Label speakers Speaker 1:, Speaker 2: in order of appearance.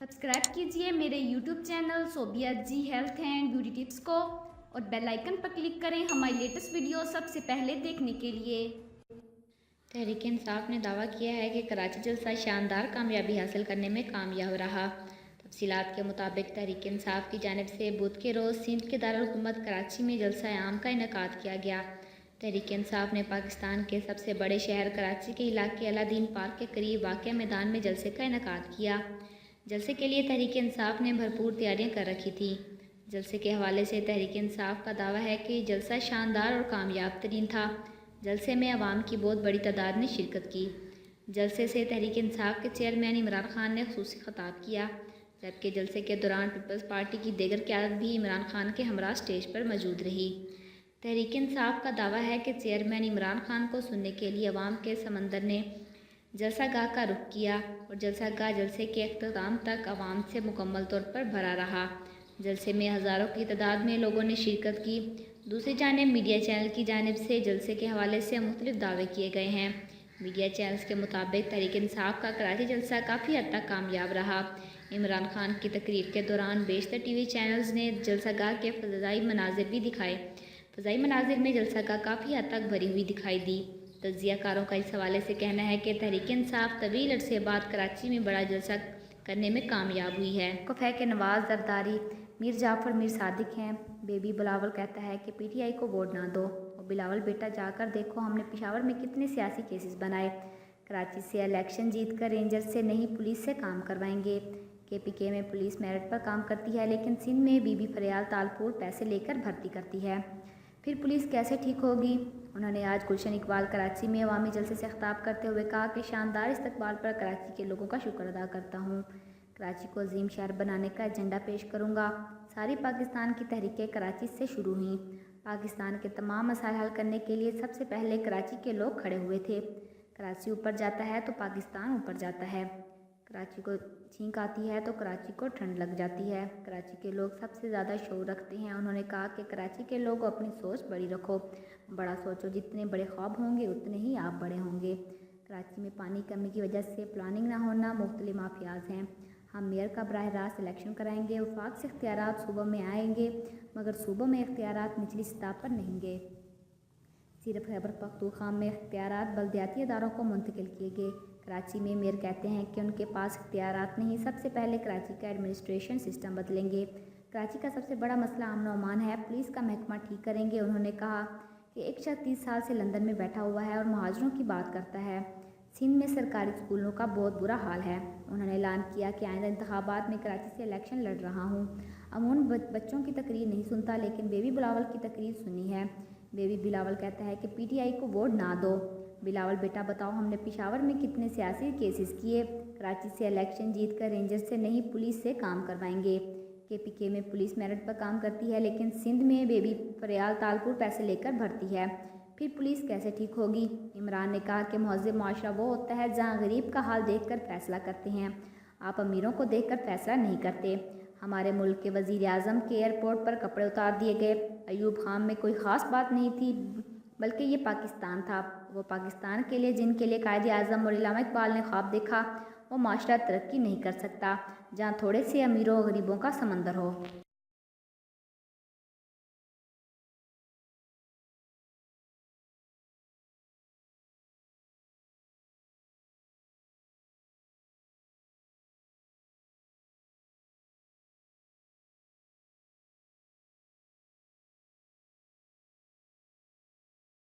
Speaker 1: Subscribe कीजिए मेरे YouTube channel Sobia ji health and beauty tips को और बेल आइकन पर क्लिक करें हमारी लेटेस्ट वीडियो सबसे पहले देखने के लिए।
Speaker 2: तहरीक इंसाफ ने दावा किया है कि कराची जलसा शानदार कामयाबी हासिल करने में कामयाब रहा। तफसीलात के मुताबिक तहरीक इंसाफ की जानिब से बुध के रोज़ सिंध के दारुल हुकूमत कराची में जलसा आम का इनेकाद किया गया। तहरीक इंसाफ ने पाकिस्तान के सबसे बड़े शहर कराची के इलाके अलादीन पार्क के करीब वाक़या मैदान में जलसे का इनेकाद किया। जलसे के लिए तहरीक इंसाफ ने भरपूर तैयारियां कर रखी थी। जलसे के हवाले से तहरीक इंसाफ का दावा है कि जलसा शानदार और कामयाब तरीन था। जलसे में अवाम की बहुत बड़ी तादाद ने शिरकत की। जलसे से तहरीक इंसाफ के चेयरमैन इमरान खान ने खुसूसी खिताब किया, जबकि जलसे के दौरान पीपल्स पार्टी की दीगर क़यादत भी इमरान खान के हमरा स्टेज पर मौजूद रही। तहरीक इंसाफ का दावा है कि चेयरमैन इमरान खान को सुनने के लिए अवाम के समंदर ने जलसा गाह का रुख किया और जलसा गाह जलसे के अख्ताम तक अवाम से मुकम्मल तौर पर भरा रहा। जलसे में हज़ारों की तादाद में लोगों ने शिरकत की। दूसरी जानिब मीडिया चैनल की जानिब से जलसे के हवाले से मुख्तलिफ दावे किए गए हैं। मीडिया चैनल्स के मुताबिक तहरीक इंसाफ का कराची जलसा काफ़ी हद तक कामयाब रहा। इमरान खान की तकरीर के दौरान बेशतर टीवी चैनल्स ने जलसा गाह के फ़ज़ाई मनाजिर भी दिखाए। फ़ज़ाई मनाजिर में जलसा गाह काफ़ी हद तक भरी हुई दिखाई दी। तज्ज़ियाकारों का इस हवाले से कहना है कि तहरीक इंसाफ तवील अरसे बाद कराची में बड़ा जलसा करने में कामयाब हुई है।
Speaker 1: वक़्फ़ है कि नवाज़ जरदारी मीर जाफ़र मीर सादिक हैं। बेबी बिलावल कहता है कि PTI को वोट ना दो और बिलावल बेटा जाकर देखो हमने पेशावर में कितने सियासी केसेस बनाए। कराची से इलेक्शन जीत कर रेंजर्स से नहीं पुलिस से काम करवाएंगे। KPK में पुलिस मेरिट पर काम करती है, लेकिन सिंध में बीबी फरियाल तालपुर पैसे लेकर भर्ती करती है। फिर पुलिस कैसे ठीक होगी। उन्होंने आज गुलशन इकबाल कराची में अवामी जलसे से खिताब करते हुए कहा कि शानदार इस्तकबाल पर कराची के लोगों का शुक्र अदा करता हूँ। कराची को अजीम शहर बनाने का एजेंडा पेश करूँगा। सारी पाकिस्तान की तहरीकें कराची से शुरू हुई। पाकिस्तान के तमाम मसाइल हल करने के लिए सबसे पहले कराची के लोग खड़े हुए थे। कराची ऊपर जाता है तो पाकिस्तान ऊपर जाता है। कराची को छींक आती है तो कराची को ठंड लग जाती है। कराची के लोग सबसे ज़्यादा शऊर रखते हैं। उन्होंने कहा कि कराची के लोग अपनी सोच बड़ी रखो, बड़ा सोचो, जितने बड़े ख्वाब होंगे उतने ही आप बड़े होंगे। कराची में पानी कमी की वजह से प्लानिंग ना होना मुख्तलिफ माफियाज हैं। हम मेयर का बराह रास्त इलेक्शन कराएंगे। वफाक से इख्तियारात सूबों में आएंगे, मगर सूबों में इख्तियारात निचली सतह पर नहीं गए। सिर्फ खैबर पख्तूनख्वा में इख्तियारात बल्दियाती इदारों को मुंतकिल किए गए। कराची में मेयर कहते हैं कि उनके पास इख्तियारात नहीं, सबसे पहले कराची का एडमिनिस्ट्रेशन सिस्टम बदलेंगे। कराची का सबसे बड़ा मसला अमन व अमान है, पुलिस का महकमा ठीक करेंगे। उन्होंने कहा कि एक शख्स 30 साल से लंदन में बैठा हुआ है और महाजरों की बात करता है। सिंध में सरकारी स्कूलों का बहुत बुरा हाल है। उन्होंने ऐलान किया कि आइंदा इंतखाबात में कराची से इलेक्शन लड़ रहा हूँ। अमून बच्चों की तकरीर नहीं सुनता, लेकिन बेबी बिलावल की तकरीर सुनी है। बेबी बिलावल कहता है कि PTI को वोट ना दो। बिलावल बेटा बताओ हमने पेशावर में कितने सियासी केसेस किए। कराची से इलेक्शन जीत कर रेंजर्स से नहीं पुलिस से काम करवाएंगे। KPK में पुलिस मेरिट पर काम करती है, लेकिन सिंध में बेबी फरियाल तालपुर पैसे लेकर भरती है। फिर पुलिस कैसे ठीक होगी। इमरान ने कहा कि महज़ब माशरा वो होता है जहाँ गरीब का हाल देखकर फैसला करते हैं, आप अमीरों को देखकर फैसला नहीं करते। हमारे मुल्क के वज़ीर आज़म के एयरपोर्ट पर कपड़े उतार दिए गए। अयूब खान में कोई ख़ास बात नहीं थी, बल्कि ये पाकिस्तान था। वो पाकिस्तान के लिए जिनके लिए कायदे आज़म और इल्लामा इकबाल ने ख्वाब देखा, वो माशरा तरक्की नहीं कर सकता जहाँ थोड़े से अमीरों और गरीबों का समंदर हो।